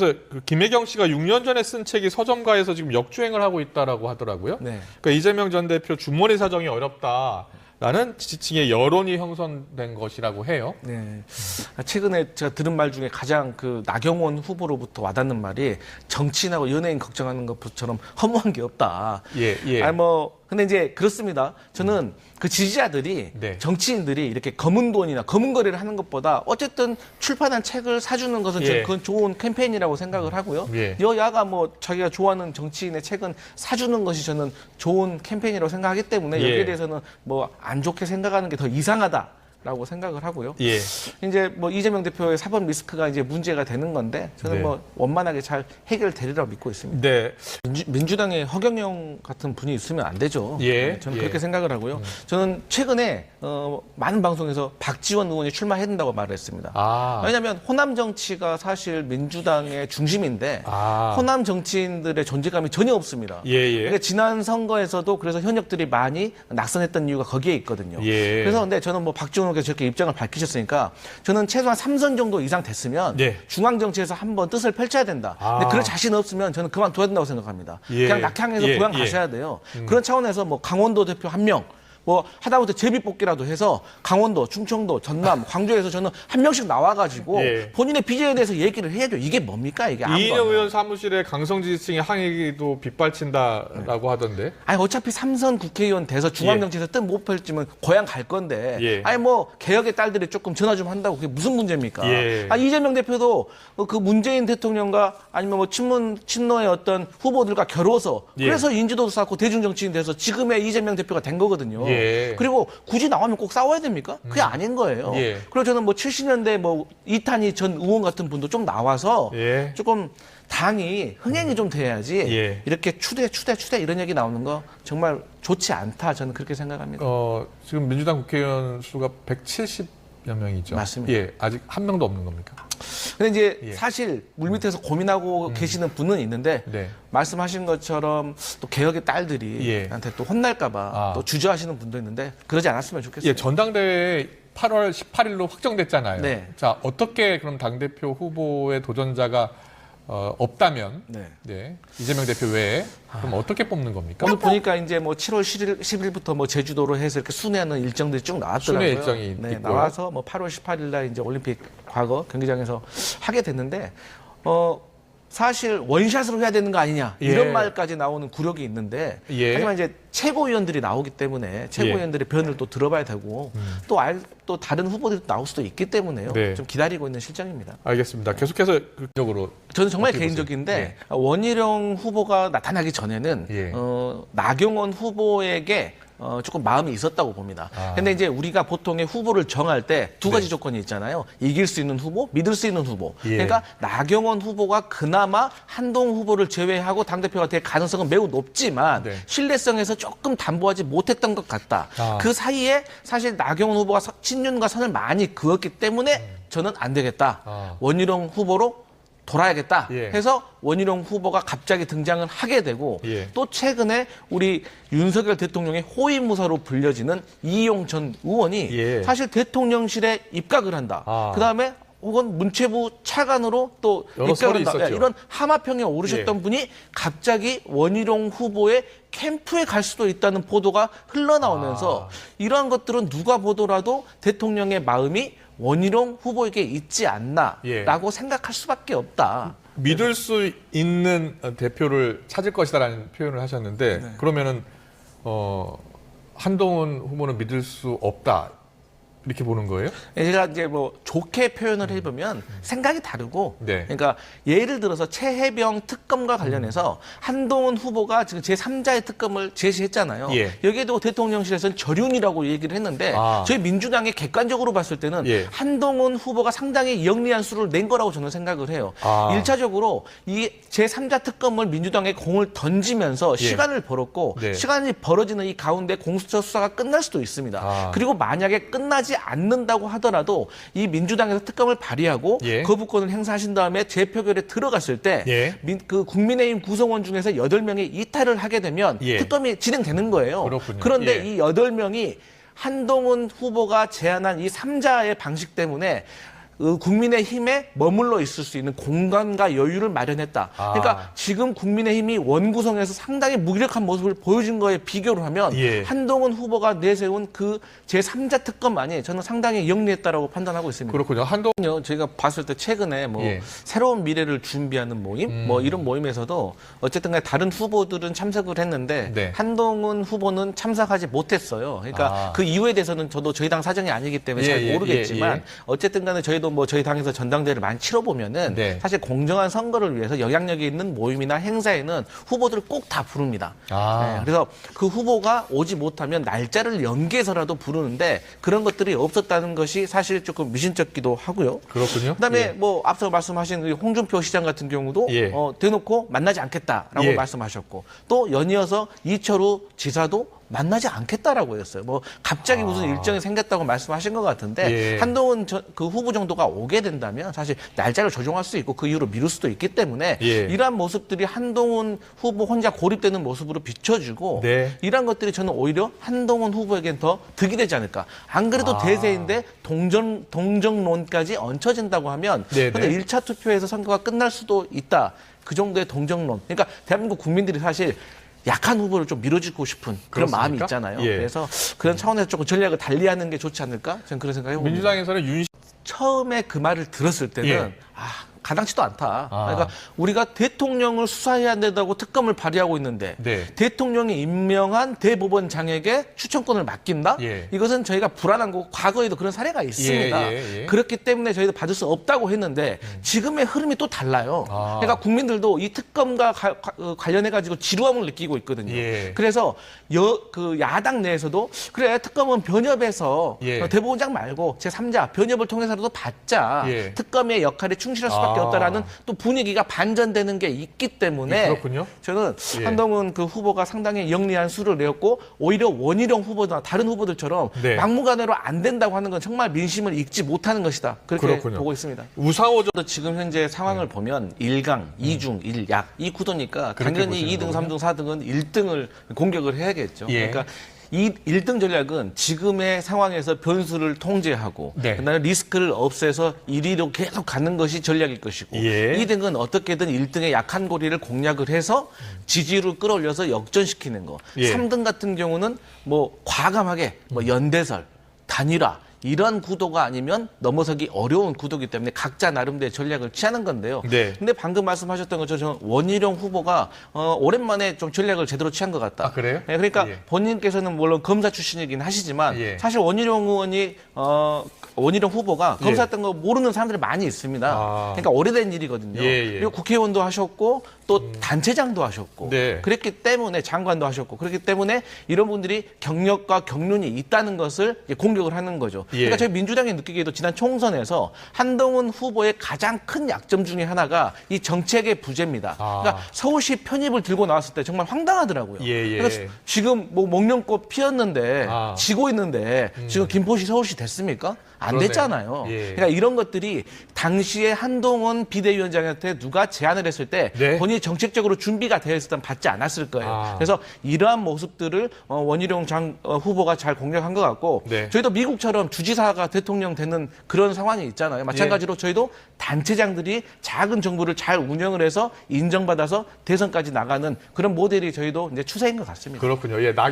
그래서 그 김혜경 씨가 6년 전에 쓴 책이 서점가에서 지금 역주행을 하고 있다라고 하더라고요. 네. 그러니까 이재명 전 대표 주머니 사정이 어렵다라는 지지층의 여론이 형성된 것이라고 해요. 네. 최근에 제가 들은 말 중에 가장 그 나경원 후보로부터 와닿는 말이 정치인하고 연예인 걱정하는 것처럼 허무한 게 없다. 예, 예. 근데 이제 그렇습니다. 저는 그 지지자들이 네. 정치인들이 이렇게 검은 돈이나 검은 거래를 하는 것보다 어쨌든 출판한 책을 사주는 것은 저는 예. 그건 좋은 캠페인이라고 생각을 하고요. 예. 여야가 뭐 자기가 좋아하는 정치인의 책은 사주는 것이 저는 좋은 캠페인이라고 생각하기 때문에 예. 여기에 대해서는 뭐 안 좋게 생각하는 게 더 이상하다. 라고 생각을 하고요. 예. 이제 뭐 이재명 대표의 사법 리스크가 이제 문제가 되는 건데 저는 네. 뭐 원만하게 잘 해결되리라고 믿고 있습니다. 네. 민주당에 허경영 같은 분이 있으면 안 되죠. 예. 저는 예. 그렇게 생각을 하고요. 저는 최근에 많은 방송에서 박지원 의원이 출마해야 된다고 말을 했습니다. 아. 왜냐하면 호남 정치가 사실 민주당의 중심인데 아. 호남 정치인들의 존재감이 전혀 없습니다. 예, 예. 그러니까 지난 선거에서도 그래서 현역들이 많이 낙선했던 이유가 거기에 있거든요. 예. 그래서 근데 저는 뭐 박지원 의원께서 저렇게 입장을 밝히셨으니까 저는 최소한 3선 정도 이상 됐으면 예. 중앙 정치에서 한번 뜻을 펼쳐야 된다. 아. 근데 그럴 자신 없으면 저는 그만둬야 된다고 생각합니다. 예. 그냥 낙향해서 예. 고향 예. 가셔야 돼요. 그런 차원에서 뭐 강원도 대표 한 명, 뭐 하다못해 제비뽑기라도 해서 강원도, 충청도, 전남, 광주에서 저는 한 명씩 나와가지고 예. 본인의 비전에 대해서 얘기를 해야죠. 이게 뭡니까 이게 아무도 이인영 안 의원 사무실에 강성 지지층의 항의도 빗발친다라고 하던데. 아니 어차피 3선 국회의원 돼서 중앙정치에서 뜻 못 펼치면 고향 갈 건데 예. 아니 뭐 개혁의 딸들이 조금 전화 좀 한다고 그게 무슨 문제입니까? 예. 아 이재명 대표도 그 문재인 대통령과 아니면 뭐 친노의 어떤 후보들과 겨루어서 예. 그래서 인지도도 쌓고 대중정치인 돼서 지금의 이재명 대표가 된 거거든요. 예. 그리고 굳이 나오면 꼭 싸워야 됩니까? 그게 아닌 거예요. 예. 그리고 저는 뭐 70년대 뭐 이탄희 전 의원 같은 분도 좀 나와서 예. 조금 당이 흥행이 좀 돼야지 예. 이렇게 추대 이런 얘기 나오는 거 정말 좋지 않다 저는 그렇게 생각합니다. 지금 민주당 국회의원 수가 170여 명이죠. 맞습니다. 예. 아직 한 명도 없는 겁니까? 근데 이제 예. 사실 물밑에서 고민하고 계시는 분은 있는데 네. 말씀하신 것처럼 또 개혁의 딸들이 예. 한테 또 혼날까봐 또 주저하시는 분도 있는데 그러지 않았으면 좋겠어요. 예, 전당대회 8월 18일로 확정됐잖아요. 네. 자, 어떻게 그럼 당대표 후보의 도전자가 없다면 네. 네, 이재명 대표 외에 그럼 어떻게 뽑는 겁니까? 오늘 보니까 이제 뭐 7월 10일부터 뭐 제주도로 해서 이렇게 순회하는 일정들이 쭉 나왔더라고요. 순회 일정이 네, 있고요. 나와서 뭐 8월 18일 날 이제 올림픽 과거 경기장에서 하게 됐는데 사실 원샷으로 해야 되는 거 아니냐 이런 예. 말까지 나오는 구력이 있는데 예. 하지만 이제 최고위원들이 나오기 때문에 최고위원들의 변을 또 들어봐야 되고 또 다른 후보들이 나올 수도 있기 때문에요. 네. 좀 기다리고 있는 실정입니다. 알겠습니다. 계속해서 극적으로 저는 정말 어떻게 개인적인데 원희룡 후보가 나타나기 전에는 예. 나경원 후보에게 조금 마음이 있었다고 봅니다. 근데 이제 우리가 보통의 후보를 정할 때 두 가지 네. 조건이 있잖아요. 이길 수 있는 후보, 믿을 수 있는 후보. 예. 그러니까 나경원 후보가 그나마 한동훈 후보를 제외하고 당대표가 될 가능성은 매우 높지만 네. 신뢰성에서 조금 담보하지 못했던 것 같다. 그 사이에 사실 나경원 후보가 친윤과 선을 많이 그었기 때문에 저는 안 되겠다. 원희룡 후보로 돌아야겠다 예. 해서 원희룡 후보가 갑자기 등장을 하게 되고 예. 또 최근에 우리 윤석열 대통령의 호위무사로 불려지는 이용 전 의원이 예. 사실 대통령실에 입각을 한다. 그다음에 혹은 문체부 차관으로 또 여러 입각을 설이 한다. 있었죠. 이런 하마평에 오르셨던 분이 갑자기 원희룡 후보의 캠프에 갈 수도 있다는 보도가 흘러나오면서 이러한 것들은 누가 보더라도 대통령의 마음이 원희룡 후보에게 있지 않나라고 생각할 수밖에 없다. 믿을 수 있는 대표를 찾을 것이다라는 표현을 하셨는데 그러면은 한동훈 후보는 믿을 수 없다. 이렇게 보는 거예요? 제가 이제 뭐 좋게 표현을 해보면 생각이 다르고, 네. 그러니까 예를 들어서 최혜병 특검과 관련해서 한동훈 후보가 지금 제3자의 특검을 제시했잖아요. 예. 여기에도 대통령실에서는 저륜이라고 얘기를 했는데 저희 민주당이 객관적으로 봤을 때는 예. 한동훈 후보가 상당히 영리한 수를 낸 거라고 저는 생각을 해요. 일차적으로 이 제3자 특검을 민주당에 공을 던지면서 시간을 벌었고 네. 시간이 벌어지는 이 가운데 공수처 수사가 끝날 수도 있습니다. 그리고 만약에 끝나지 않는다고 하더라도 이 민주당에서 특검을 발의하고 예. 거부권을 행사하신 다음에 재표결에 들어갔을 때 예. 그 국민의힘 구성원 중에서 8명이 이탈을 하게 되면 예. 특검이 진행되는 거예요. 그렇군요. 그런데 예. 이 8명이 한동훈 후보가 제안한 이 3자의 방식 때문에 국민의힘에 머물러 있을 수 있는 공간과 여유를 마련했다. 그러니까 지금 국민의힘이 원구성에서 상당히 무기력한 모습을 보여준 거에 비교를 하면 예. 한동훈 후보가 내세운 그 제3자 특검안이 저는 상당히 영리했다라고 판단하고 있습니다. 그렇군요. 저희가 봤을 때 최근에 뭐 예. 새로운 미래를 준비하는 모임, 뭐 이런 모임에서도 어쨌든 간에 다른 후보들은 참석을 했는데 네. 한동훈 후보는 참석하지 못했어요. 그러니까 그 이유에 대해서는 저도 저희 당 사정이 아니기 때문에 잘 모르겠지만 어쨌든 간에 저희도 뭐 저희 당에서 전당대회를 많이 치러보면은 네. 사실 공정한 선거를 위해서 영향력이 있는 모임이나 행사에는 후보들을 꼭 다 부릅니다. 네, 그래서 그 후보가 오지 못하면 날짜를 연기해서라도 부르는데 그런 것들이 없었다는 것이 사실 조금 미심쩍기도 하고요. 그렇군요. 그다음에 뭐 앞서 말씀하신 홍준표 시장 같은 경우도 대놓고 만나지 않겠다라고 말씀하셨고 또 연이어서 이철우 지사도 만나지 않겠다라고 했어요. 뭐 갑자기 무슨 일정이 생겼다고 말씀하신 것 같은데 한동훈 그 후보 정도가 오게 된다면 사실 날짜를 조정할 수 있고 그 이후로 미룰 수도 있기 때문에 이러한 모습들이 한동훈 후보 혼자 고립되는 모습으로 비춰주고 이러한 것들이 저는 오히려 한동훈 후보에겐 더 득이 되지 않을까. 안 그래도 대세인데 동정론까지 얹혀진다고 하면 근데 1차 투표에서 선거가 끝날 수도 있다. 그 정도의 동정론. 그러니까 대한민국 국민들이 사실 약한 후보를 좀 밀어주고 싶은 그런 그렇습니까? 마음이 있잖아요. 그래서 그런 차원에서 조금 전략을 달리하는 게 좋지 않을까? 저는 그런 생각이 듭니다. 민주당에서는 처음에 그 말을 들었을 때는 가당치도 않다. 그러니까 우리가 대통령을 수사해야 된다고 특검을 발의하고 있는데 대통령이 임명한 대법원장에게 추천권을 맡긴다? 이것은 저희가 불안한 거고 과거에도 그런 사례가 있습니다. 그렇기 때문에 저희도 받을 수 없다고 했는데 지금의 흐름이 또 달라요. 그러니까 국민들도 이 특검과 관련해가지고 지루함을 느끼고 있거든요. 그래서 그 야당 내에서도 그래 특검은 변협해서 대법원장 말고 제3자 변협을 통해서라도 받자. 특검의 역할에 충실할 수밖에 없다라는 또 분위기가 반전되는 게 있기 때문에 저는 한동훈 그 후보가 상당히 영리한 수를 내었고 오히려 원희룡 후보나 다른 후보들처럼 막무가내로 안 된다고 하는 건 정말 민심을 읽지 못하는 것이다. 그렇게 보고 있습니다. 우상호도 지금 현재 상황을 보면 1강, 2중, 1약 이 구도니까 당연히 2등, 3등, 4등은 1등을 공격을 해야겠죠. 그러니까 이 1등 전략은 지금의 상황에서 변수를 통제하고 그다음에 리스크를 없애서 1위로 계속 가는 것이 전략일 것이고 2등은 어떻게든 1등의 약한 고리를 공략을 해서 지지율을 끌어올려서 역전시키는 거. 3등 같은 경우는 뭐 과감하게 뭐 연대설, 단일화 이런 구도가 아니면 넘어서기 어려운 구도이기 때문에 각자 나름대로 전략을 취하는 건데요. 근데 방금 말씀하셨던 것처럼 원희룡 후보가 오랜만에 좀 전략을 제대로 취한 것 같다. 그래요? 그러니까 본인께서는 물론 검사 출신이긴 하시지만 사실 원희룡 후보가 검사했던 거 모르는 사람들이 많이 있습니다. 그러니까 오래된 일이거든요. 그리고 국회의원도 하셨고 또 단체장도 하셨고 그랬기 때문에 장관도 하셨고 그렇기 때문에 이런 분들이 경력과 경륜이 있다는 것을 공격을 하는 거죠. 그러니까 저희 민주당이 느끼기에도 지난 총선에서 한동훈 후보의 가장 큰 약점 중에 하나가 이 정책의 부재입니다. 그러니까 서울시 편입을 들고 나왔을 때 정말 황당하더라고요. 그러니까 지금 뭐 목련꽃 피었는데 지고 있는데 지금 김포시 서울시 됐습니까? 안 됐잖아요. 그러니까 이런 것들이 당시에 한동훈 비대위원장한테 누가 제안을 했을 때 본인이 정책적으로 준비가 되어 있었다면 받지 않았을 거예요. 그래서 이러한 모습들을 원희룡 후보가 잘 공략한 것 같고 저희도 미국처럼 주지사가 대통령 되는 그런 상황이 있잖아요. 마찬가지로 저희도 단체장들이 작은 정부를 잘 운영을 해서 인정받아서 대선까지 나가는 그런 모델이 저희도 이제 추세인 것 같습니다. 그렇군요.